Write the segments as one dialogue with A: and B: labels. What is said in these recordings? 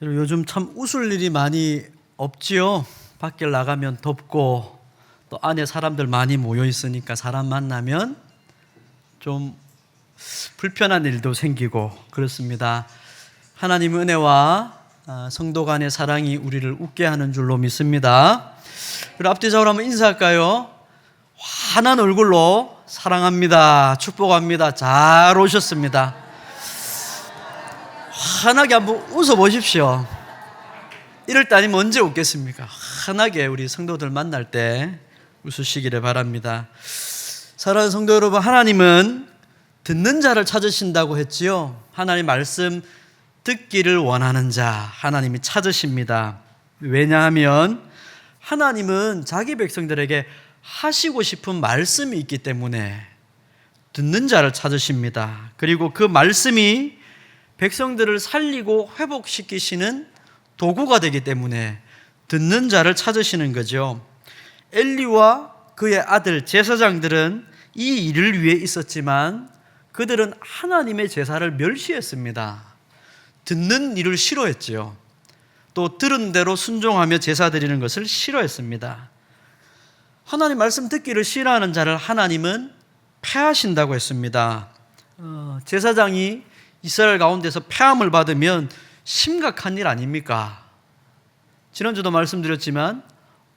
A: 요즘 참 웃을 일이 많이 없지요. 밖에 나가면 덥고 또 안에 사람들 많이 모여 있으니까 사람 만나면 좀 불편한 일도 생기고 그렇습니다. 하나님의 은혜와 성도 간의 사랑이 우리를 웃게 하는 줄로 믿습니다. 그리고 앞뒤적으로 한번 인사할까요? 환한 얼굴로 사랑합니다, 축복합니다, 잘 오셨습니다. 환하게 한번 웃어보십시오. 이럴 때 아니면 언제 웃겠습니까? 환하게 우리 성도들 만날 때 웃으시기를 바랍니다. 사랑하는 성도 여러분, 하나님은 듣는 자를 찾으신다고 했지요. 하나님 말씀 듣기를 원하는 자 하나님이 찾으십니다. 왜냐하면 하나님은 자기 백성들에게 하시고 싶은 말씀이 있기 때문에 듣는 자를 찾으십니다. 그리고 그 말씀이 백성들을 살리고 회복시키시는 도구가 되기 때문에 듣는 자를 찾으시는 거죠. 엘리와 그의 아들 제사장들은 이 일을 위해 있었지만 그들은 하나님의 제사를 멸시했습니다. 듣는 일을 싫어했지요. 또 들은 대로 순종하며 제사 드리는 것을 싫어했습니다. 하나님 말씀 듣기를 싫어하는 자를 하나님은 패하신다고 했습니다. 제사장이 이스라엘 가운데서 패함을 받으면 심각한 일 아닙니까? 지난주도 말씀드렸지만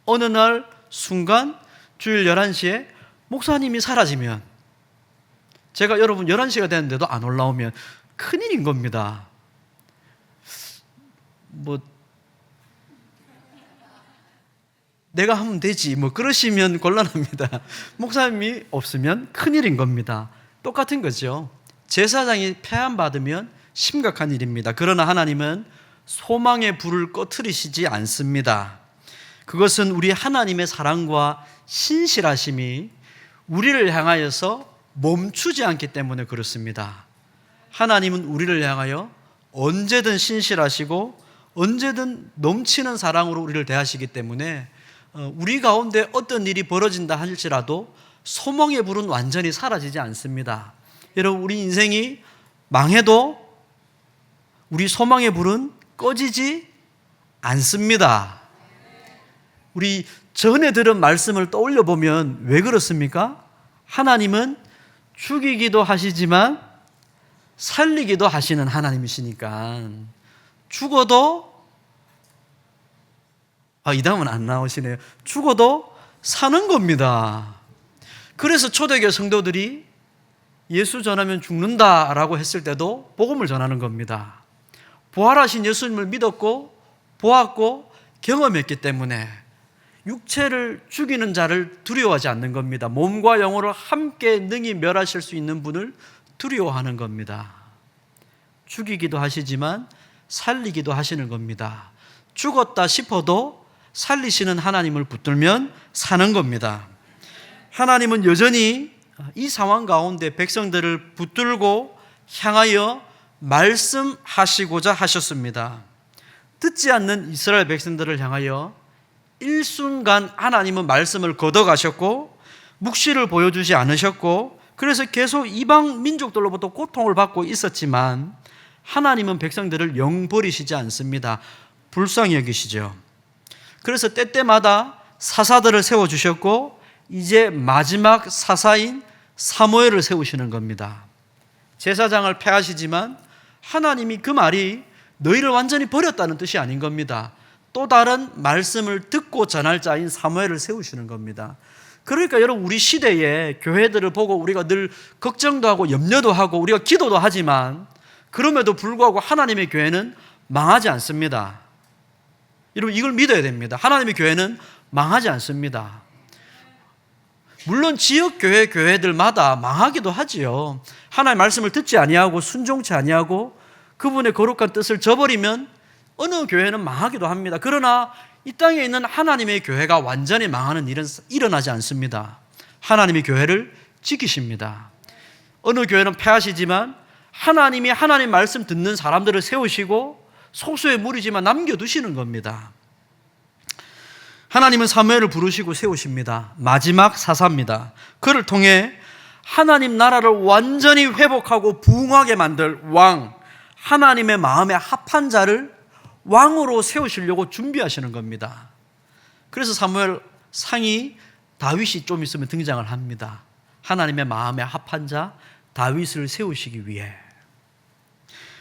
A: 어느 날 순간 주일 11시에 목사님이 사라지면, 제가 여러분 11시가 됐는데도 안 올라오면 큰일인 겁니다. 내가 하면 되지 그러시면 곤란합니다. 목사님이 없으면 큰일인 겁니다. 똑같은 거죠. 제사장이 폐함받으면 심각한 일입니다. 그러나 하나님은 소망의 불을 꺼트리시지 않습니다. 그것은 우리 하나님의 사랑과 신실하심이 우리를 향하여서 멈추지 않기 때문에 그렇습니다. 하나님은 우리를 향하여 언제든 신실하시고 언제든 넘치는 사랑으로 우리를 대하시기 때문에 우리 가운데 어떤 일이 벌어진다 할지라도 소망의 불은 완전히 사라지지 않습니다. 여러분, 우리 인생이 망해도 우리 소망의 불은 꺼지지 않습니다. 우리 전에 들은 말씀을 떠올려 보면 왜 그렇습니까? 하나님은 죽이기도 하시지만 살리기도 하시는 하나님이시니까 죽어도 이 다음은 안 나오시네요. 죽어도 사는 겁니다. 그래서 초대교회 성도들이 예수 전하면 죽는다라고 했을 때도 복음을 전하는 겁니다. 부활하신 예수님을 믿었고 보았고 경험했기 때문에 육체를 죽이는 자를 두려워하지 않는 겁니다. 몸과 영혼을 함께 능히 멸하실 수 있는 분을 두려워하는 겁니다. 죽이기도 하시지만 살리기도 하시는 겁니다. 죽었다 싶어도 살리시는 하나님을 붙들면 사는 겁니다. 하나님은 여전히 이 상황 가운데 백성들을 붙들고 향하여 말씀하시고자 하셨습니다. 듣지 않는 이스라엘 백성들을 향하여 일순간 하나님은 말씀을 걷어가셨고 묵시를 보여주지 않으셨고, 그래서 계속 이방 민족들로부터 고통을 받고 있었지만 하나님은 백성들을 영 버리시지 않습니다. 불쌍히 여기시죠. 그래서 때때마다 사사들을 세워주셨고 이제 마지막 사사인 사무엘을 세우시는 겁니다. 제사장을 폐하시지만 하나님이 그 말이 너희를 완전히 버렸다는 뜻이 아닌 겁니다. 또 다른 말씀을 듣고 전할 자인 사무엘을 세우시는 겁니다. 그러니까 여러분, 우리 시대에 교회들을 보고 우리가 늘 걱정도 하고 염려도 하고 우리가 기도도 하지만 그럼에도 불구하고 하나님의 교회는 망하지 않습니다. 여러분, 이걸 믿어야 됩니다. 하나님의 교회는 망하지 않습니다. 물론 지역교회 교회들마다 망하기도 하지요. 하나님의 말씀을 듣지 아니하고 순종치 아니하고 그분의 거룩한 뜻을 저버리면 어느 교회는 망하기도 합니다. 그러나 이 땅에 있는 하나님의 교회가 완전히 망하는 일은 일어나지 않습니다. 하나님의 교회를 지키십니다. 어느 교회는 폐하시지만 하나님이 하나님 말씀 듣는 사람들을 세우시고 소수의 무리지만 남겨두시는 겁니다. 하나님은 사무엘을 부르시고 세우십니다. 마지막 사사입니다. 그를 통해 하나님 나라를 완전히 회복하고 부흥하게 만들 왕, 하나님의 마음에 합한 자를 왕으로 세우시려고 준비하시는 겁니다. 그래서 사무엘 상이 다윗이 좀 있으면 등장을 합니다. 하나님의 마음에 합한 자 다윗을 세우시기 위해.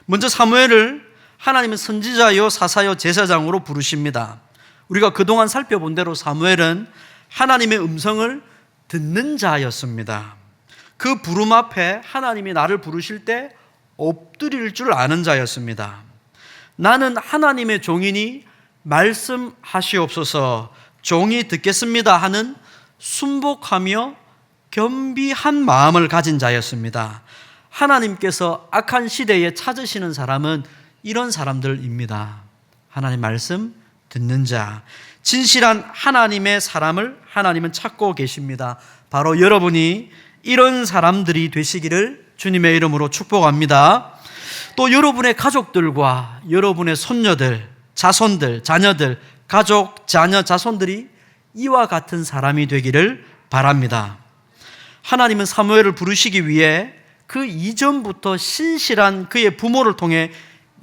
A: 먼저 사무엘을 하나님은 선지자요 사사요 제사장으로 부르십니다. 우리가 그동안 살펴본 대로 사무엘은 하나님의 음성을 듣는 자였습니다. 그 부름 앞에 하나님이 나를 부르실 때 엎드릴 줄 아는 자였습니다. 나는 하나님의 종이니 말씀하시옵소서, 종이 듣겠습니다 하는 순복하며 겸비한 마음을 가진 자였습니다. 하나님께서 악한 시대에 찾으시는 사람은 이런 사람들입니다. 하나님 말씀 듣는 자, 진실한 하나님의 사람을 하나님은 찾고 계십니다. 바로 여러분이 이런 사람들이 되시기를 주님의 이름으로 축복합니다. 또 여러분의 가족들과 여러분의 손녀들, 자손들, 자녀들, 가족, 자녀, 자손들이 이와 같은 사람이 되기를 바랍니다. 하나님은 사무엘을 부르시기 위해 그 이전부터 신실한 그의 부모를 통해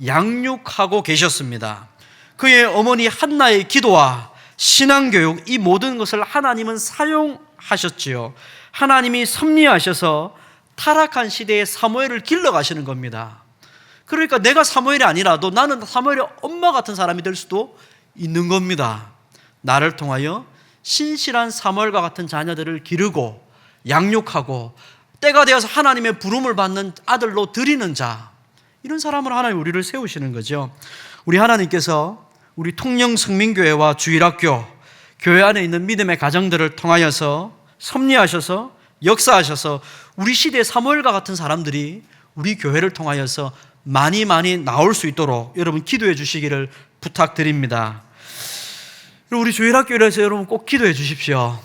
A: 양육하고 계셨습니다. 그의 어머니 한나의 기도와 신앙교육, 이 모든 것을 하나님은 사용하셨지요. 하나님이 섭리하셔서 타락한 시대에 사무엘을 길러가시는 겁니다. 그러니까 내가 사무엘이 아니라도 나는 사무엘의 엄마 같은 사람이 될 수도 있는 겁니다. 나를 통하여 신실한 사무엘과 같은 자녀들을 기르고 양육하고 때가 되어서 하나님의 부름을 받는 아들로 드리는 자, 이런 사람으로 하나님 우리를 세우시는 거죠. 우리 하나님께서 우리 통영성민교회와 주일학교, 교회 안에 있는 믿음의 가정들을 통하여서 섭리하셔서 역사하셔서 우리 시대의 사무엘과 같은 사람들이 우리 교회를 통하여서 많이 나올 수 있도록 여러분 기도해 주시기를 부탁드립니다. 우리 주일학교에서 여러분 꼭 기도해 주십시오.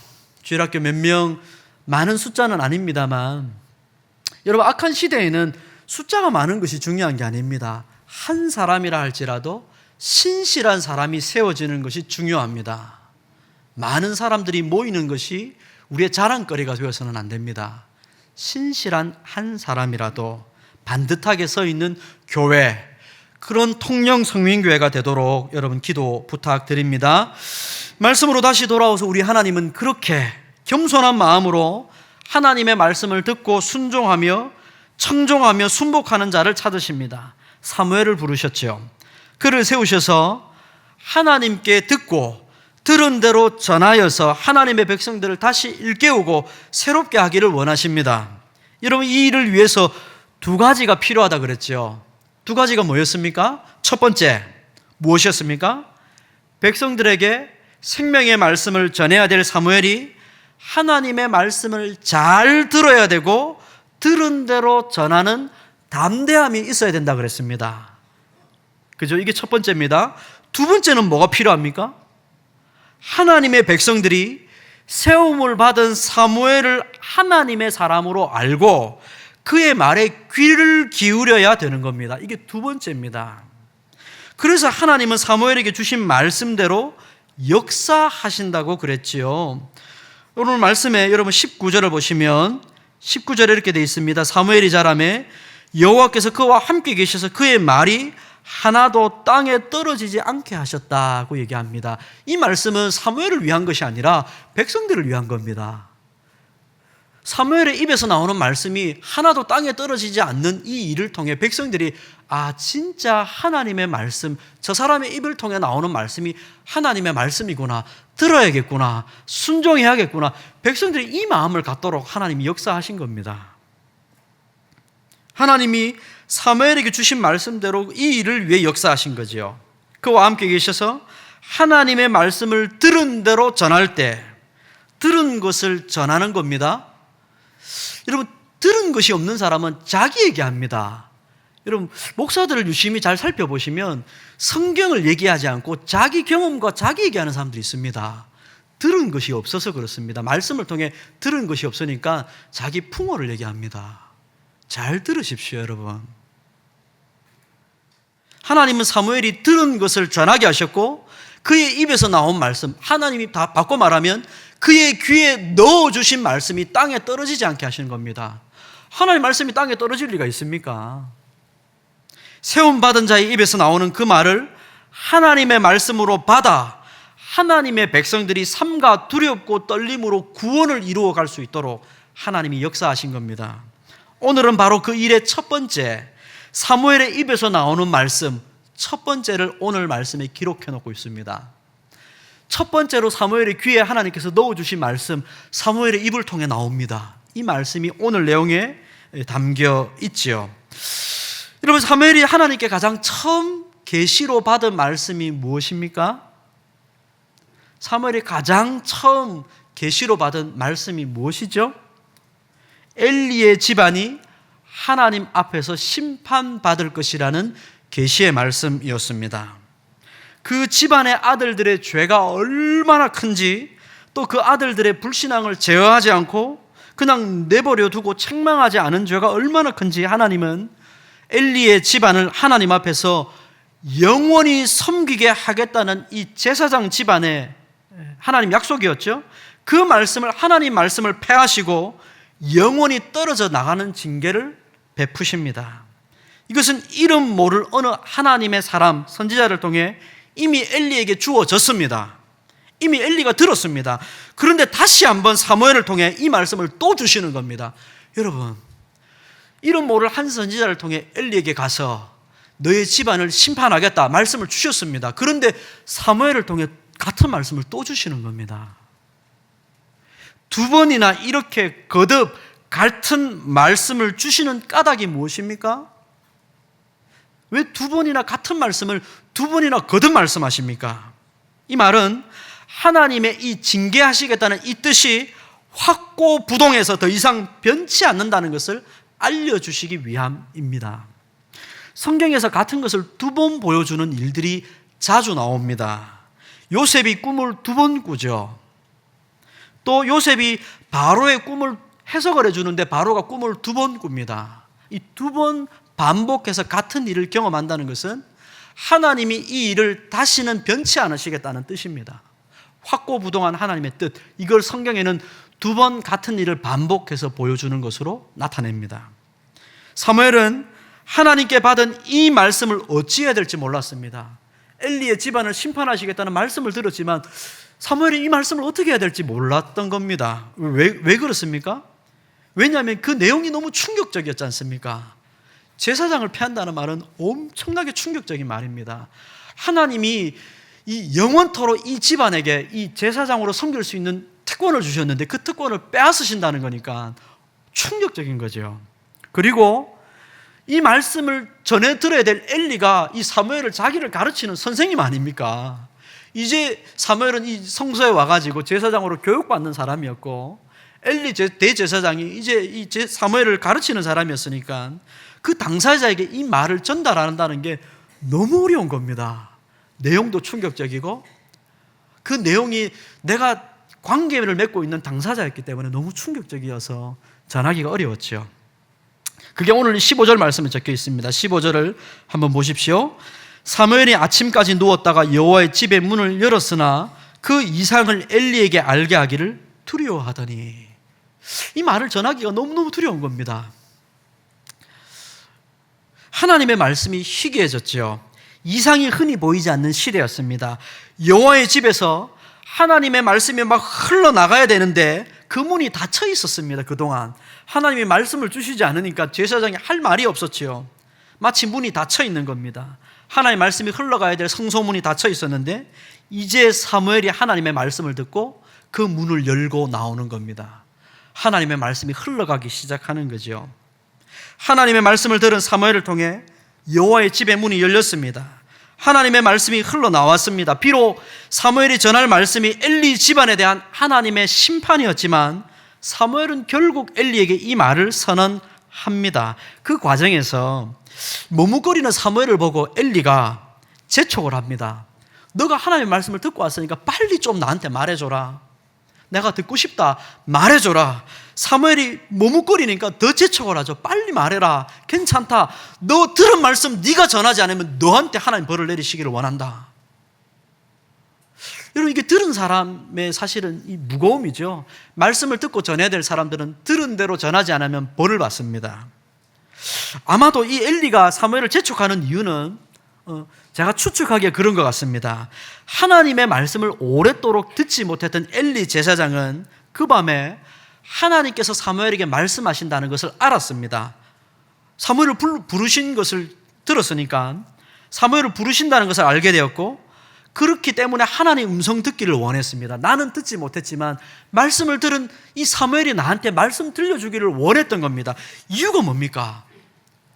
A: 주일학교 몇 명, 많은 숫자는 아닙니다만, 여러분 악한 시대에는 숫자가 많은 것이 중요한 게 아닙니다. 한 사람이라 할지라도 신실한 사람이 세워지는 것이 중요합니다. 많은 사람들이 모이는 것이 우리의 자랑거리가 되어서는 안 됩니다. 신실한 한 사람이라도 반듯하게 서 있는 교회, 그런 통영성민교회가 되도록 여러분 기도 부탁드립니다. 말씀으로 다시 돌아와서 우리 하나님은 그렇게 겸손한 마음으로 하나님의 말씀을 듣고 순종하며 청종하며 순복하는 자를 찾으십니다. 사무엘을 부르셨죠. 그를 세우셔서 하나님께 듣고 들은 대로 전하여서 하나님의 백성들을 다시 일깨우고 새롭게 하기를 원하십니다. 여러분, 이 일을 위해서 두 가지가 필요하다 그랬죠. 두 가지가 뭐였습니까? 첫 번째, 무엇이었습니까? 백성들에게 생명의 말씀을 전해야 될 사무엘이 하나님의 말씀을 잘 들어야 되고 들은 대로 전하는 담대함이 있어야 된다 그랬습니다. 그죠? 이게 첫 번째입니다. 두 번째는 뭐가 필요합니까? 하나님의 백성들이 세움을 받은 사무엘을 하나님의 사람으로 알고 그의 말에 귀를 기울여야 되는 겁니다. 이게 두 번째입니다. 그래서 하나님은 사무엘에게 주신 말씀대로 역사하신다고 그랬지요. 오늘 말씀에 여러분 19절을 보시면 19절에 이렇게 되어 있습니다. 사무엘이 자라매 여호와께서 그와 함께 계셔서 그의 말이 하나도 땅에 떨어지지 않게 하셨다고 얘기합니다. 이 말씀은 사무엘을 위한 것이 아니라 백성들을 위한 겁니다. 사무엘의 입에서 나오는 말씀이 하나도 땅에 떨어지지 않는 이 일을 통해 백성들이 진짜 하나님의 말씀, 저 사람의 입을 통해 나오는 말씀이 하나님의 말씀이구나, 들어야겠구나, 순종해야겠구나, 백성들이 이 마음을 갖도록 하나님이 역사하신 겁니다. 하나님이 사무엘에게 주신 말씀대로 이 일을 위해 역사하신 거지요. 그와 함께 계셔서 하나님의 말씀을 들은 대로 전할 때, 들은 것을 전하는 겁니다. 여러분, 들은 것이 없는 사람은 자기 얘기합니다. 여러분, 목사들을 유심히 잘 살펴보시면 성경을 얘기하지 않고 자기 경험과 자기 얘기하는 사람들이 있습니다. 들은 것이 없어서 그렇습니다. 말씀을 통해 들은 것이 없으니까 자기 풍어를 얘기합니다. 잘 들으십시오, 여러분. 하나님은 사무엘이 들은 것을 전하게 하셨고 그의 입에서 나온 말씀, 하나님이 다 바꿔 말하면 그의 귀에 넣어주신 말씀이 땅에 떨어지지 않게 하시는 겁니다. 하나님 말씀이 땅에 떨어질 리가 있습니까? 세움받은 자의 입에서 나오는 그 말을 하나님의 말씀으로 받아 하나님의 백성들이 삼가 두렵고 떨림으로 구원을 이루어갈 수 있도록 하나님이 역사하신 겁니다. 오늘은 바로 그 일의 첫 번째, 사무엘의 입에서 나오는 말씀, 첫 번째를 오늘 말씀에 기록해 놓고 있습니다. 첫 번째로 사무엘의 귀에 하나님께서 넣어주신 말씀, 사무엘의 입을 통해 나옵니다. 이 말씀이 오늘 내용에 담겨 있지요. 여러분, 사무엘이 하나님께 가장 처음 계시로 받은 말씀이 무엇입니까? 사무엘이 가장 처음 계시로 받은 말씀이 무엇이죠? 엘리의 집안이 하나님 앞에서 심판받을 것이라는 계시의 말씀이었습니다. 그 집안의 아들들의 죄가 얼마나 큰지, 또 그 아들들의 불신앙을 제어하지 않고 그냥 내버려 두고 책망하지 않은 죄가 얼마나 큰지 하나님은 엘리의 집안을 하나님 앞에서 영원히 섬기게 하겠다는 이 제사장 집안의 하나님 약속이었죠. 그 말씀을, 하나님 말씀을 폐하시고 영원히 떨어져 나가는 징계를 베푸십니다. 이것은 이름 모를 어느 하나님의 사람, 선지자를 통해 이미 엘리에게 주어졌습니다. 이미 엘리가 들었습니다. 그런데 다시 한번 사무엘을 통해 이 말씀을 또 주시는 겁니다. 여러분, 이름 모를 한 선지자를 통해 엘리에게 가서 너의 집안을 심판하겠다 말씀을 주셨습니다. 그런데 사무엘을 통해 같은 말씀을 또 주시는 겁니다. 두 번이나 이렇게 거듭 같은 말씀을 주시는 까닭이 무엇입니까? 왜 두 번이나 같은 말씀을 두 번이나 거듭 말씀하십니까? 이 말은 하나님의 이 징계하시겠다는 이 뜻이 확고부동해서 더 이상 변치 않는다는 것을 알려주시기 위함입니다. 성경에서 같은 것을 두 번 보여주는 일들이 자주 나옵니다. 요셉이 꿈을 두 번 꾸죠. 또 요셉이 바로의 꿈을 해석을 해주는데 바로가 꿈을 두 번 꿉니다. 이 두 번 반복해서 같은 일을 경험한다는 것은 하나님이 이 일을 다시는 변치 않으시겠다는 뜻입니다. 확고부동한 하나님의 뜻, 이걸 성경에는 두 번 같은 일을 반복해서 보여주는 것으로 나타냅니다. 사무엘은 하나님께 받은 이 말씀을 어찌해야 될지 몰랐습니다. 엘리의 집안을 심판하시겠다는 말씀을 들었지만 사무엘이 이 말씀을 어떻게 해야 될지 몰랐던 겁니다. 왜 그렇습니까? 왜냐하면 그 내용이 너무 충격적이었지 않습니까? 제사장을 폐한다는 말은 엄청나게 충격적인 말입니다. 하나님이 이 영원토록 이 집안에게 이 제사장으로 섬길 수 있는 특권을 주셨는데 그 특권을 빼앗으신다는 거니까 충격적인 거죠. 그리고 이 말씀을 전해 들어야 될 엘리가 이 사무엘을 자기를 가르치는 선생님 아닙니까? 이제 사무엘은 이 성소에 와가지고 제사장으로 교육받는 사람이었고 엘리 대제사장이 이제 이 사무엘을 가르치는 사람이었으니까 그 당사자에게 이 말을 전달한다는 게 너무 어려운 겁니다. 내용도 충격적이고 그 내용이 내가 관계를 맺고 있는 당사자였기 때문에 너무 충격적이어서 전하기가 어려웠죠. 그게 오늘 15절 말씀에 적혀 있습니다. 15절을 한번 보십시오. 사무엘이 아침까지 누웠다가 여호와의 집의 문을 열었으나 그 이상을 엘리에게 알게 하기를 두려워하더니, 이 말을 전하기가 너무너무 두려운 겁니다. 하나님의 말씀이 희귀해졌죠. 이상이 흔히 보이지 않는 시대였습니다. 여호와의 집에서 하나님의 말씀이 막 흘러나가야 되는데 그 문이 닫혀 있었습니다. 그동안 하나님이 말씀을 주시지 않으니까 제사장이 할 말이 없었지요. 마치 문이 닫혀 있는 겁니다. 하나님의 말씀이 흘러가야 될 성소문이 닫혀 있었는데 이제 사무엘이 하나님의 말씀을 듣고 그 문을 열고 나오는 겁니다. 하나님의 말씀이 흘러가기 시작하는 거죠. 하나님의 말씀을 들은 사무엘을 통해 여호와의 집의 문이 열렸습니다. 하나님의 말씀이 흘러나왔습니다. 비록 사무엘이 전할 말씀이 엘리 집안에 대한 하나님의 심판이었지만 사무엘은 결국 엘리에게 이 말을 선언합니다. 그 과정에서 머뭇거리는 사무엘을 보고 엘리가 재촉을 합니다. 너가 하나님의 말씀을 듣고 왔으니까 빨리 좀 나한테 말해줘라. 내가 듣고 싶다. 말해줘라. 사무엘이 머뭇거리니까 더 재촉을 하죠. 빨리 말해라. 괜찮다. 너 들은 말씀 네가 전하지 않으면 너한테 하나님 벌을 내리시기를 원한다. 여러분, 이게 들은 사람의 사실은 이 무거움이죠. 말씀을 듣고 전해야 될 사람들은 들은 대로 전하지 않으면 벌을 받습니다. 아마도 이 엘리가 사무엘을 재촉하는 이유는 제가 추측하기에 그런 것 같습니다. 하나님의 말씀을 오랫도록 듣지 못했던 엘리 제사장은 그 밤에 하나님께서 사무엘에게 말씀하신다는 것을 알았습니다. 사무엘을 부르신 것을 들었으니까 사무엘을 부르신다는 것을 알게 되었고, 그렇기 때문에 하나님 음성 듣기를 원했습니다. 나는 듣지 못했지만 말씀을 들은 이 사무엘이 나한테 말씀 들려주기를 원했던 겁니다. 이유가 뭡니까?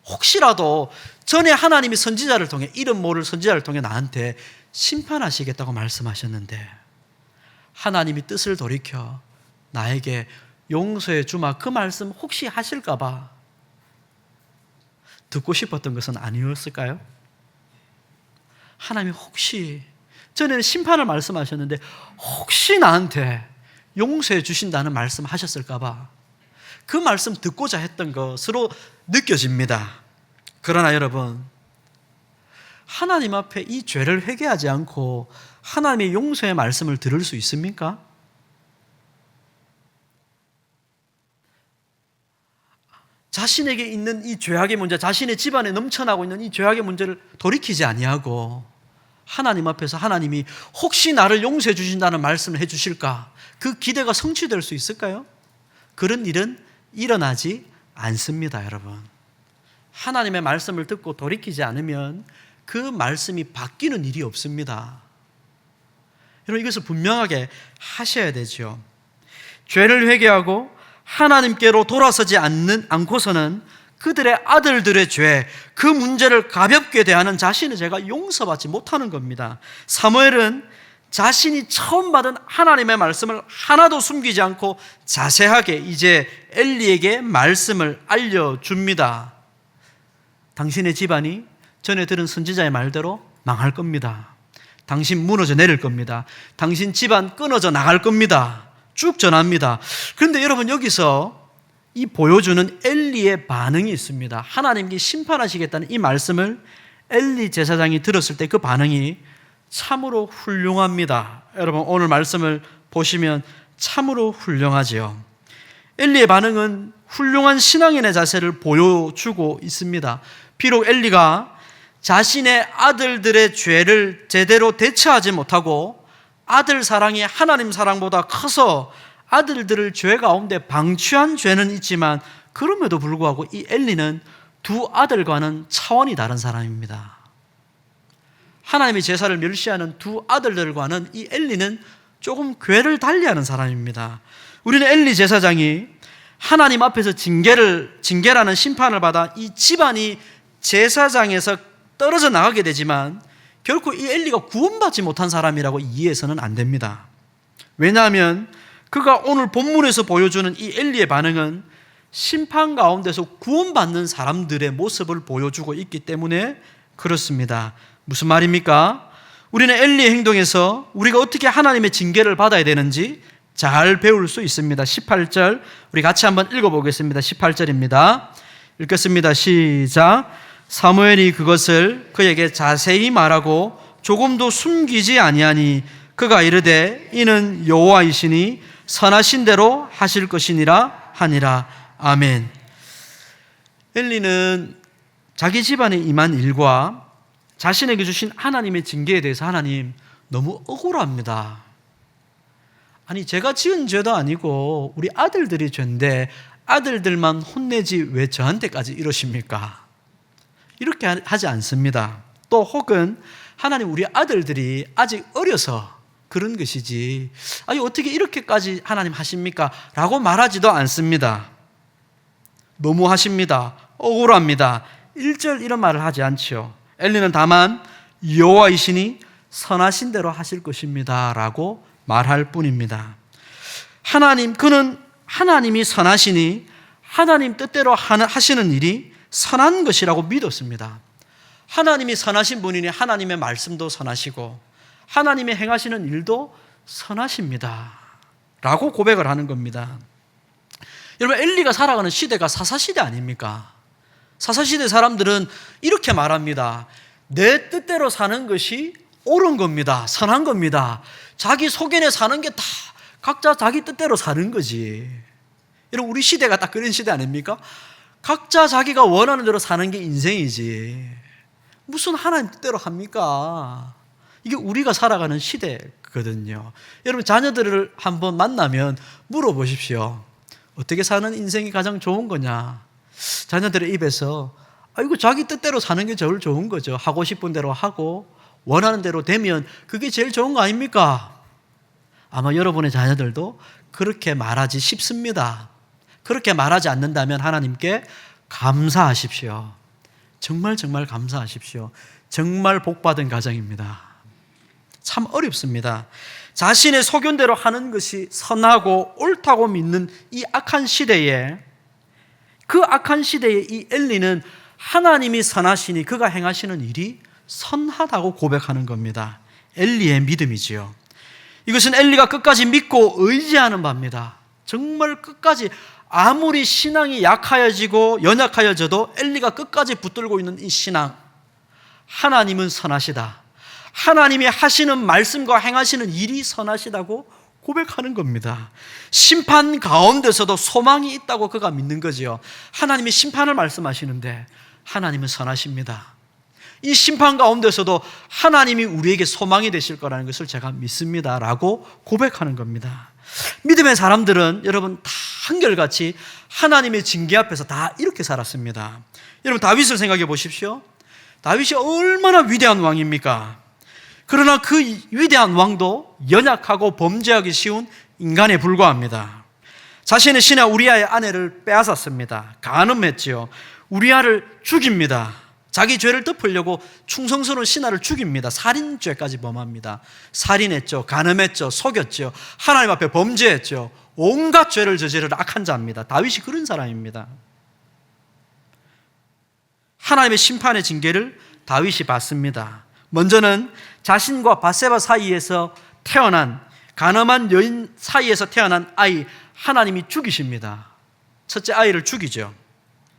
A: 혹시라도 전에 하나님이 선지자를 통해, 이름 모를 선지자를 통해 나한테 심판하시겠다고 말씀하셨는데 하나님이 뜻을 돌이켜 나에게 용서해 주마, 그 말씀 혹시 하실까 봐 듣고 싶었던 것은 아니었을까요? 하나님이 혹시, 전에는 심판을 말씀하셨는데 혹시 나한테 용서해 주신다는 말씀 하셨을까 봐 그 말씀 듣고자 했던 것으로 느껴집니다. 그러나 여러분, 하나님 앞에 이 죄를 회개하지 않고 하나님의 용서의 말씀을 들을 수 있습니까? 자신에게 있는 이 죄악의 문제, 자신의 집안에 넘쳐나고 있는 이 죄악의 문제를 돌이키지 아니하고 하나님 앞에서 하나님이 혹시 나를 용서해 주신다는 말씀을 해 주실까? 그 기대가 성취될 수 있을까요? 그런 일은 일어나지 않습니다, 여러분. 하나님의 말씀을 듣고 돌이키지 않으면 그 말씀이 바뀌는 일이 없습니다. 여러분, 이것을 분명하게 하셔야 되죠. 죄를 회개하고 하나님께로 돌아서지 않고서는 그들의 아들들의 죄, 그 문제를 가볍게 대하는 자신의 죄가 용서받지 못하는 겁니다. 사무엘은 자신이 처음 받은 하나님의 말씀을 하나도 숨기지 않고 자세하게 이제 엘리에게 말씀을 알려줍니다. 당신의 집안이 전에 들은 선지자의 말대로 망할 겁니다. 당신 무너져 내릴 겁니다. 당신 집안 끊어져 나갈 겁니다. 쭉 전합니다. 그런데 여러분, 여기서 이 보여주는 엘리의 반응이 있습니다. 하나님께 심판하시겠다는 이 말씀을 엘리 제사장이 들었을 때 그 반응이 참으로 훌륭합니다. 여러분, 오늘 말씀을 보시면 참으로 훌륭하지요. 엘리의 반응은 훌륭한 신앙인의 자세를 보여주고 있습니다. 비록 엘리가 자신의 아들들의 죄를 제대로 대처하지 못하고 아들 사랑이 하나님 사랑보다 커서 아들들을 죄 가운데 방치한 죄는 있지만, 그럼에도 불구하고 이 엘리는 두 아들과는 차원이 다른 사람입니다. 하나님의 제사를 멸시하는 두 아들들과는 이 엘리는 조금 궤를 달리하는 사람입니다. 우리는 엘리 제사장이 하나님 앞에서 징계라는 심판을 받아 이 집안이 제사장에서 떨어져 나가게 되지만 결코 이 엘리가 구원받지 못한 사람이라고 이해해서는 안 됩니다. 왜냐하면 그가 오늘 본문에서 보여주는 이 엘리의 반응은 심판 가운데서 구원받는 사람들의 모습을 보여주고 있기 때문에 그렇습니다. 무슨 말입니까? 우리는 엘리의 행동에서 우리가 어떻게 하나님의 징계를 받아야 되는지 잘 배울 수 있습니다. 18절 우리 같이 한번 읽어보겠습니다. 18절입니다. 읽겠습니다. 시작. 사무엘이 그것을 그에게 자세히 말하고 조금도 숨기지 아니하니 그가 이르되 이는 여호와이시니 선하신 대로 하실 것이니라 하니라. 아멘. 엘리는 자기 집안에 임한 일과 자신에게 주신 하나님의 징계에 대해서 하나님 너무 억울합니다. 아니, 제가 지은 죄도 아니고 우리 아들들이 죄인데 아들들만 혼내지 왜 저한테까지 이러십니까? 이렇게 하지 않습니다. 또 혹은 하나님, 우리 아들들이 아직 어려서 그런 것이지 아니 어떻게 이렇게까지 하나님 하십니까? 라고 말하지도 않습니다. 너무하십니다. 억울합니다. 1절 이런 말을 하지 않지요. 엘리는 다만 여호와이시니 선하신 대로 하실 것입니다 라고 말할 뿐입니다. 그는 하나님이 선하시니 하나님 뜻대로 하시는 일이 선한 것이라고 믿었습니다. 하나님이 선하신 분이니 하나님의 말씀도 선하시고 하나님의 행하시는 일도 선하십니다 라고 고백을 하는 겁니다. 여러분, 엘리가 살아가는 시대가 사사시대 아닙니까? 사사시대 사람들은 이렇게 말합니다. 내 뜻대로 사는 것이 옳은 겁니다. 선한 겁니다. 자기 속견에 사는 게 다 각자 자기 뜻대로 사는 거지. 여러분, 우리 시대가 딱 그런 시대 아닙니까? 각자 자기가 원하는 대로 사는 게 인생이지. 무슨 하나님 뜻대로 합니까? 이게 우리가 살아가는 시대거든요. 여러분, 자녀들을 한번 만나면 물어보십시오. 어떻게 사는 인생이 가장 좋은 거냐? 자녀들의 입에서 이거 자기 뜻대로 사는 게 제일 좋은 거죠. 하고 싶은 대로 하고 원하는 대로 되면 그게 제일 좋은 거 아닙니까? 아마 여러분의 자녀들도 그렇게 말하지 싶습니다. 그렇게 말하지 않는다면 하나님께 감사하십시오. 정말 감사하십시오. 정말 복받은 가정입니다. 참 어렵습니다. 자신의 소견대로 하는 것이 선하고 옳다고 믿는 이 악한 시대에, 그 악한 시대에 이 엘리는 하나님이 선하시니 그가 행하시는 일이 선하다고 고백하는 겁니다. 엘리의 믿음이지요. 이것은 엘리가 끝까지 믿고 의지하는 바입니다. 정말 끝까지, 아무리 신앙이 약하여지고 연약하여져도 엘리가 끝까지 붙들고 있는 이 신앙, 하나님은 선하시다, 하나님이 하시는 말씀과 행하시는 일이 선하시다고 고백하는 겁니다. 심판 가운데서도 소망이 있다고 그가 믿는 거지요. 하나님이 심판을 말씀하시는데 하나님은 선하십니다. 이 심판 가운데서도 하나님이 우리에게 소망이 되실 거라는 것을 제가 믿습니다 라고 고백하는 겁니다. 믿음의 사람들은 여러분 다 한결같이 하나님의 징계 앞에서 다 이렇게 살았습니다. 여러분, 다윗을 생각해 보십시오. 다윗이 얼마나 위대한 왕입니까? 그러나 그 위대한 왕도 연약하고 범죄하기 쉬운 인간에 불과합니다. 자신의 신하 우리아의 아내를 빼앗았습니다. 간음했지요. 우리아를 죽입니다. 자기 죄를 덮으려고 충성스러운 신하를 죽입니다. 살인죄까지 범합니다. 살인했죠. 간음했죠. 속였죠. 하나님 앞에 범죄했죠. 온갖 죄를 저지를 악한 자입니다. 다윗이 그런 사람입니다. 하나님의 심판의 징계를 다윗이 받습니다. 먼저는 자신과 바세바 사이에서 태어난, 간음한 여인 사이에서 태어난 아이, 하나님이 죽이십니다. 첫째 아이를 죽이죠.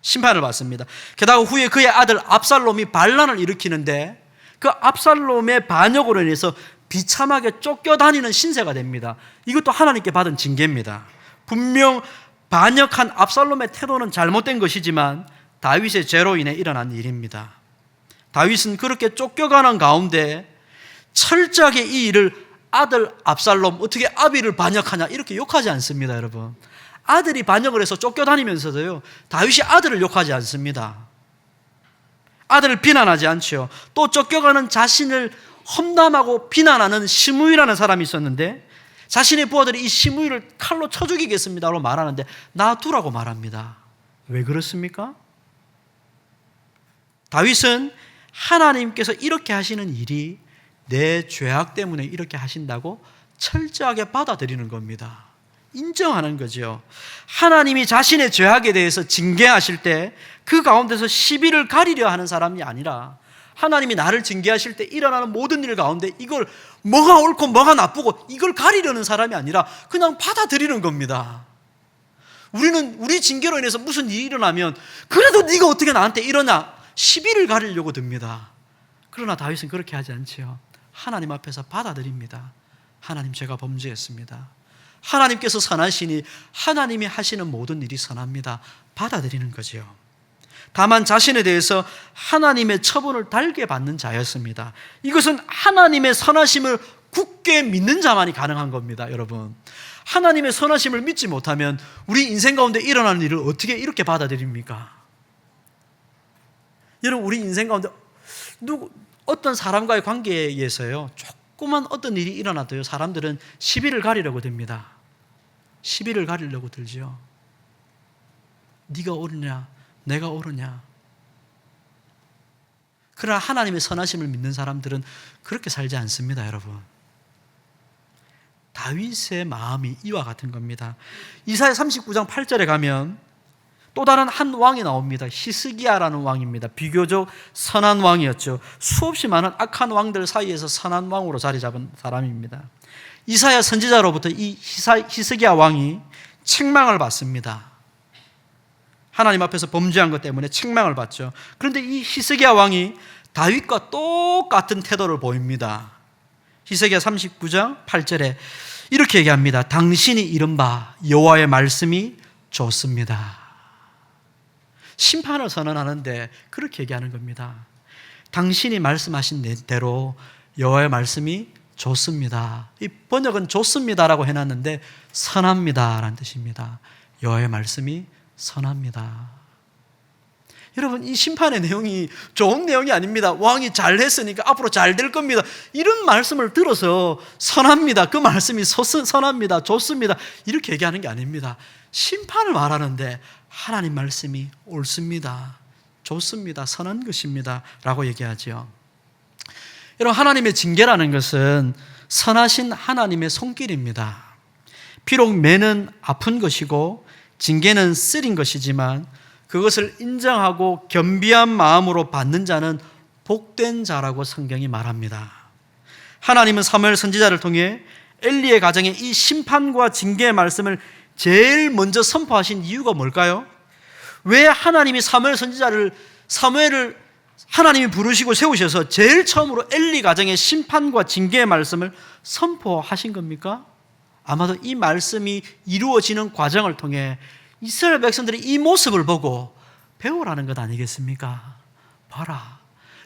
A: 심판을 받습니다. 게다가 후에 그의 아들 압살롬이 반란을 일으키는데 그 압살롬의 반역으로 인해서 비참하게 쫓겨다니는 신세가 됩니다. 이것도 하나님께 받은 징계입니다. 분명 반역한 압살롬의 태도는 잘못된 것이지만 다윗의 죄로 인해 일어난 일입니다. 다윗은 그렇게 쫓겨가는 가운데 철저하게 이 일을, 아들 압살롬 어떻게 아비를 반역하냐 이렇게 욕하지 않습니다. 여러분, 아들이 반역을 해서 쫓겨다니면서도요, 다윗이 아들을 욕하지 않습니다. 아들을 비난하지 않죠. 또 쫓겨가는 자신을 험담하고 비난하는 시므이라는 사람이 있었는데 자신의 부하들이 이 시므이를 칼로 쳐 죽이겠습니다라고 말하는데 놔두라고 말합니다. 왜 그렇습니까? 다윗은 하나님께서 이렇게 하시는 일이 내 죄악 때문에 이렇게 하신다고 철저하게 받아들이는 겁니다. 인정하는 거죠. 하나님이 자신의 죄악에 대해서 징계하실 때 그 가운데서 시비를 가리려 하는 사람이 아니라, 하나님이 나를 징계하실 때 일어나는 모든 일 가운데 이걸 뭐가 옳고 뭐가 나쁘고 이걸 가리려는 사람이 아니라 그냥 받아들이는 겁니다. 우리는 우리 징계로 인해서 무슨 일이 일어나면 그래도 네가 어떻게 나한테 이러냐 시비를 가리려고 듭니다. 그러나 다윗은 그렇게 하지 않지요. 하나님 앞에서 받아들입니다. 하나님, 제가 범죄했습니다. 하나님께서 선하시니 하나님이 하시는 모든 일이 선합니다. 받아들이는 거지요. 다만 자신에 대해서 하나님의 처분을 달게 받는 자였습니다. 이것은 하나님의 선하심을 굳게 믿는 자만이 가능한 겁니다. 여러분, 하나님의 선하심을 믿지 못하면 우리 인생 가운데 일어나는 일을 어떻게 이렇게 받아들입니까? 여러분, 우리 인생 가운데 어떤 사람과의 관계에서요, 조그만 어떤 일이 일어나도요, 사람들은 시비를 가리려고 듭니다. 시비를 가리려고 들죠. 네가 옳으냐 내가 옳으냐. 그러나 하나님의 선하심을 믿는 사람들은 그렇게 살지 않습니다. 여러분, 다윗의 마음이 이와 같은 겁니다. 이사야 39장 8절에 가면 또 다른 한 왕이 나옵니다. 히스기야라는 왕입니다. 비교적 선한 왕이었죠. 수없이 많은 악한 왕들 사이에서 선한 왕으로 자리 잡은 사람입니다. 이사야 선지자로부터 이 히스기야 왕이 책망을 받습니다. 하나님 앞에서 범죄한 것 때문에 책망을 받죠. 그런데 이 히스기야 왕이 다윗과 똑같은 태도를 보입니다. 히스기야 39장 8절에 이렇게 얘기합니다. 당신이 이른바 여호와의 말씀이 좋습니다. 심판을 선언하는데 그렇게 얘기하는 겁니다. 당신이 말씀하신 대로 여호와의 말씀이 좋습니다. 이 번역은 좋습니다라고 해놨는데 선합니다라는 뜻입니다. 여호와의 말씀이 선합니다. 여러분, 이 심판의 내용이 좋은 내용이 아닙니다. 왕이 잘했으니까 앞으로 잘 될 겁니다. 이런 말씀을 들어서 선합니다. 그 말씀이 선합니다. 좋습니다. 이렇게 얘기하는 게 아닙니다. 심판을 말하는데 하나님 말씀이 옳습니다. 좋습니다. 선한 것입니다. 라고 얘기하죠. 여러분, 하나님의 징계라는 것은 선하신 하나님의 손길입니다. 비록 매는 아픈 것이고 징계는 쓰린 것이지만 그것을 인정하고 겸비한 마음으로 받는 자는 복된 자라고 성경이 말합니다. 하나님은 사무엘 선지자를 통해 엘리의 가정에 이 심판과 징계의 말씀을 제일 먼저 선포하신 이유가 뭘까요? 왜 하나님이 사무엘을 하나님이 부르시고 세우셔서 제일 처음으로 엘리 가정의 심판과 징계의 말씀을 선포하신 겁니까? 아마도 이 말씀이 이루어지는 과정을 통해 이스라엘 백성들이 이 모습을 보고 배우라는 것 아니겠습니까? 봐라,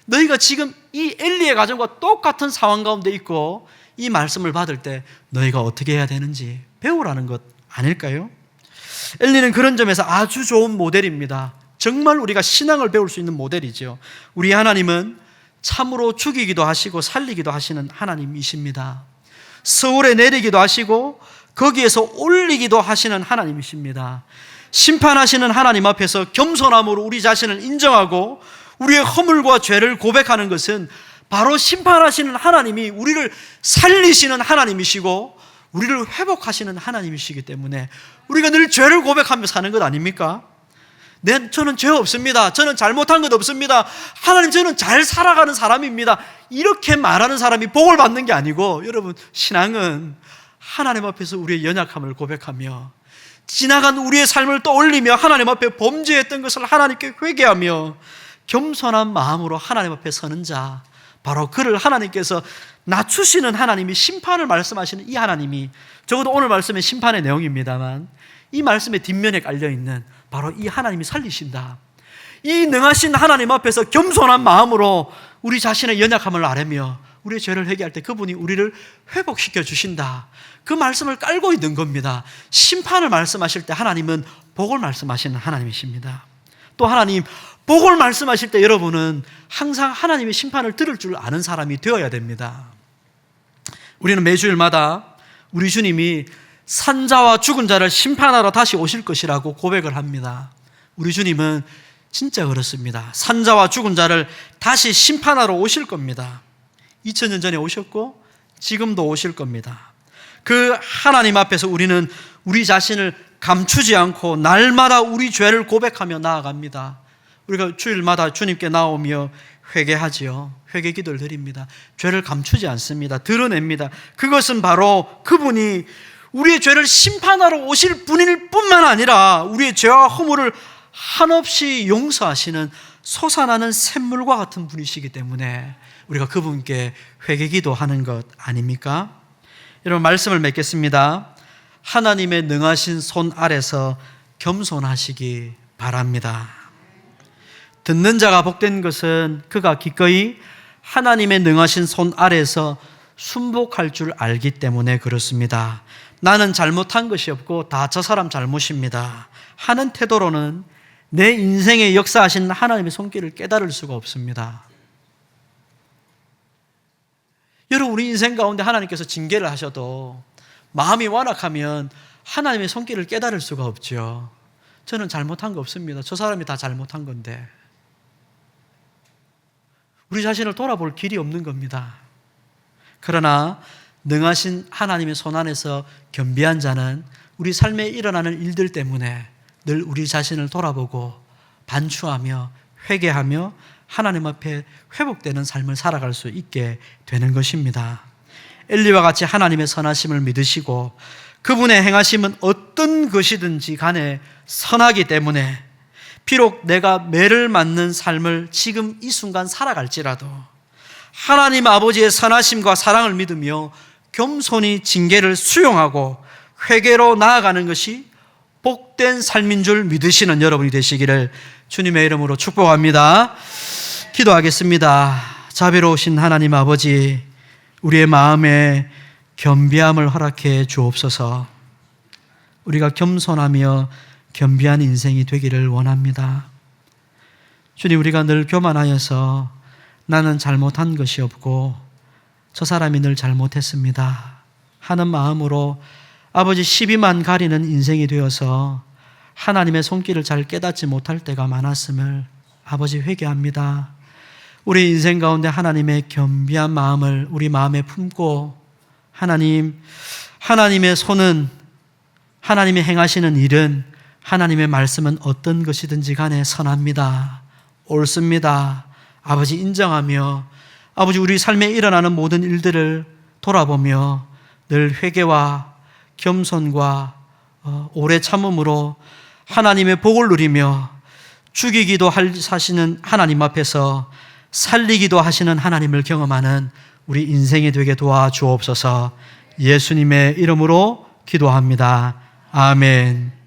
A: 너희가 지금 이 엘리의 가정과 똑같은 상황 가운데 있고 이 말씀을 받을 때 너희가 어떻게 해야 되는지 배우라는 것 아닐까요? 엘리는 그런 점에서 아주 좋은 모델입니다. 정말 우리가 신앙을 배울 수 있는 모델이죠. 우리 하나님은 참으로 죽이기도 하시고 살리기도 하시는 하나님이십니다. 서울에 내리기도 하시고 거기에서 올리기도 하시는 하나님이십니다. 심판하시는 하나님 앞에서 겸손함으로 우리 자신을 인정하고 우리의 허물과 죄를 고백하는 것은 바로 심판하시는 하나님이 우리를 살리시는 하나님이시고 우리를 회복하시는 하나님이시기 때문에 우리가 늘 죄를 고백하며 사는 것 아닙니까? 저는 죄 없습니다. 저는 잘못한 것 없습니다. 하나님, 저는 잘 살아가는 사람입니다. 이렇게 말하는 사람이 복을 받는 게 아니고, 여러분, 신앙은 하나님 앞에서 우리의 연약함을 고백하며 지나간 우리의 삶을 떠올리며 하나님 앞에 범죄했던 것을 하나님께 회개하며 겸손한 마음으로 하나님 앞에 서는 자, 바로 그를 하나님께서 낮추시는 하나님이, 심판을 말씀하시는 이 하나님이, 적어도 오늘 말씀의 심판의 내용입니다만 이 말씀의 뒷면에 깔려있는 바로 이 하나님이 살리신다. 이 능하신 하나님 앞에서 겸손한 마음으로 우리 자신의 연약함을 아뢰며 우리의 죄를 회개할 때 그분이 우리를 회복시켜 주신다. 그 말씀을 깔고 있는 겁니다. 심판을 말씀하실 때 하나님은 복을 말씀하시는 하나님이십니다. 또 하나님, 복을 말씀하실 때 여러분은 항상 하나님의 심판을 들을 줄 아는 사람이 되어야 됩니다. 우리는 매주일마다 우리 주님이 산자와 죽은 자를 심판하러 다시 오실 것이라고 고백을 합니다. 우리 주님은 진짜 그렇습니다. 산자와 죽은 자를 다시 심판하러 오실 겁니다. 2000년 전에 오셨고 지금도 오실 겁니다. 그 하나님 앞에서 우리는 우리 자신을 감추지 않고 날마다 우리 죄를 고백하며 나아갑니다. 우리가 주일마다 주님께 나오며 회개하지요. 회개 기도를 드립니다. 죄를 감추지 않습니다. 드러냅니다. 그것은 바로 그분이 우리의 죄를 심판하러 오실 분일 뿐만 아니라 우리의 죄와 허물을 한없이 용서하시는 솟아나는 샘물과 같은 분이시기 때문에 우리가 그분께 회개 기도하는 것 아닙니까? 여러분, 말씀을 맺겠습니다. 하나님의 능하신 손 아래서 겸손하시기 바랍니다. 듣는 자가 복된 것은 그가 기꺼이 하나님의 능하신 손 아래서 순복할 줄 알기 때문에 그렇습니다. 나는 잘못한 것이 없고 다 저 사람 잘못입니다 하는 태도로는 내 인생에 역사하신 하나님의 손길을 깨달을 수가 없습니다. 여러분, 우리 인생 가운데 하나님께서 징계를 하셔도 마음이 완악하면 하나님의 손길을 깨달을 수가 없죠. 저는 잘못한 거 없습니다. 저 사람이 다 잘못한 건데. 우리 자신을 돌아볼 길이 없는 겁니다. 그러나 능하신 하나님의 손 안에서 겸비한 자는 우리 삶에 일어나는 일들 때문에 늘 우리 자신을 돌아보고 반추하며 회개하며 하나님 앞에 회복되는 삶을 살아갈 수 있게 되는 것입니다. 엘리와 같이 하나님의 선하심을 믿으시고 그분의 행하심은 어떤 것이든지 간에 선하기 때문에 비록 내가 매를 맞는 삶을 지금 이 순간 살아갈지라도 하나님 아버지의 선하심과 사랑을 믿으며 겸손히 징계를 수용하고 회개로 나아가는 것이 복된 삶인 줄 믿으시는 여러분이 되시기를 주님의 이름으로 축복합니다. 기도하겠습니다. 자비로우신 하나님 아버지, 우리의 마음에 겸비함을 허락해 주옵소서. 우리가 겸손하며 겸비한 인생이 되기를 원합니다. 주님, 우리가 늘 교만하여서 나는 잘못한 것이 없고 저 사람이 늘 잘못했습니다 하는 마음으로 아버지 시비만 가리는 인생이 되어서 하나님의 손길을 잘 깨닫지 못할 때가 많았음을 아버지 회개합니다. 우리 인생 가운데 하나님의 겸비한 마음을 우리 마음에 품고 하나님의 손은, 하나님이 행하시는 일은, 하나님의 말씀은 어떤 것이든지 간에 선합니다. 옳습니다. 아버지 인정하며 아버지 우리 삶에 일어나는 모든 일들을 돌아보며 늘 회개와 겸손과 오래 참음으로 하나님의 복을 누리며 죽이기도 하시는 하나님 앞에서 살리기도 하시는 하나님을 경험하는 우리 인생이 되게 도와주옵소서. 예수님의 이름으로 기도합니다. 아멘.